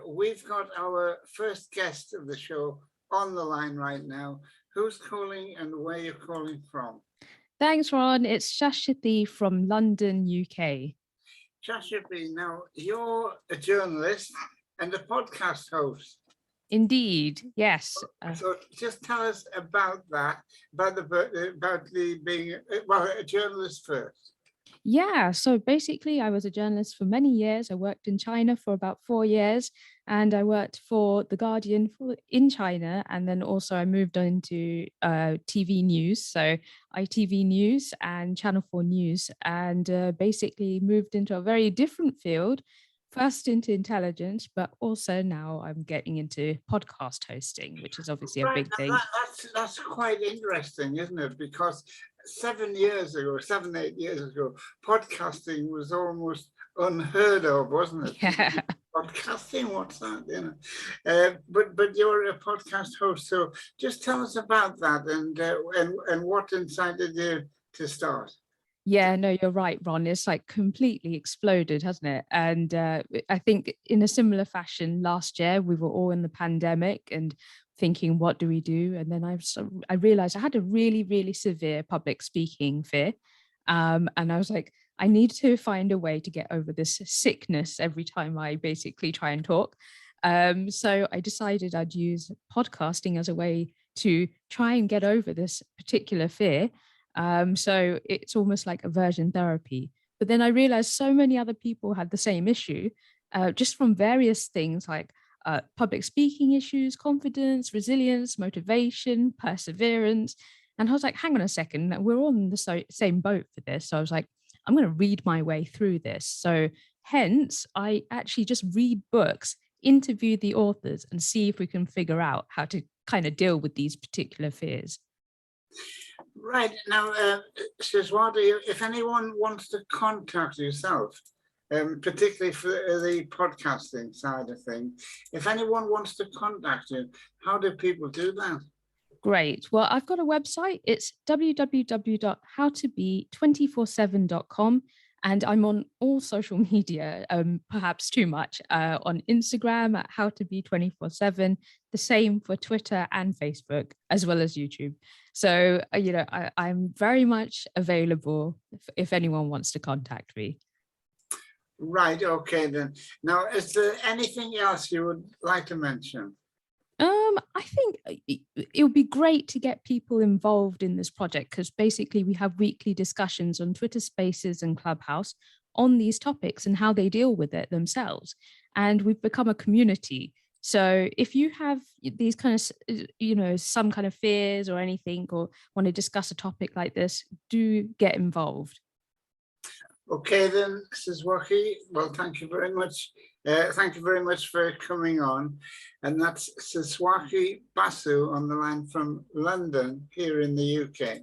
we've got our first guest of the show on the line right now. Who's calling and where you're calling from? Thanks, Ron. It's Shashati from London, UK. Shashati, now you're a journalist and a podcast host. Indeed, yes. So just tell us about that, about the being, well, a journalist first. Yeah, so basically, I was a journalist for many years. I worked in China for about 4 years, and I worked for The Guardian in China. And then also, I moved on to TV news, so ITV News and Channel 4 News, and basically moved into a very different field. First into intelligence, but also now I'm getting into podcast hosting, which is obviously a big thing. That's quite interesting, isn't it? Because 7 years ago, 8 years ago, podcasting was almost unheard of, wasn't it? Yeah. Podcasting, what's that? You know, but you're a podcast host, so just tell us about that and what incited you to start. Yeah, no, you're right, Ron. It's like completely exploded, hasn't it? And I think in a similar fashion, last year we were all in the pandemic and thinking, what do we do? And then I realized I had a really, really severe public speaking fear. And I was like, I need to find a way to get over this sickness every time I basically try and talk. So I decided I'd use podcasting as a way to try and get over this particular fear. So it's almost like aversion therapy. But then I realized so many other people had the same issue, just from various things like public speaking issues, confidence, resilience, motivation, perseverance. And I was like, hang on a second, we're all in the same boat for this. So I was like, I'm going to read my way through this. So hence, I actually just read books, interview the authors, and see if we can figure out how to kind of deal with these particular fears. Right. Now, Shashwati, if anyone wants to contact yourself, particularly for the podcasting side of things, if anyone wants to contact you, how do people do that? Great. Well, I've got a website. It's www.howtobe247.com. And I'm on all social media, perhaps too much, on Instagram at howtobe247, the same for Twitter and Facebook, as well as YouTube. So, I'm very much available if anyone wants to contact me. Right. Okay, then. Now, is there anything else you would like to mention? I think it would be great to get people involved in this project because basically we have weekly discussions on Twitter Spaces and Clubhouse on these topics and how they deal with it themselves. And we've become a community. So if you have these kind of, some kind of fears or anything, or want to discuss a topic like this, do get involved. Okay, then, Shashwati, well, thank you very much. Thank you very much for coming on. And that's Shashwati Basu on the line from London here in the UK.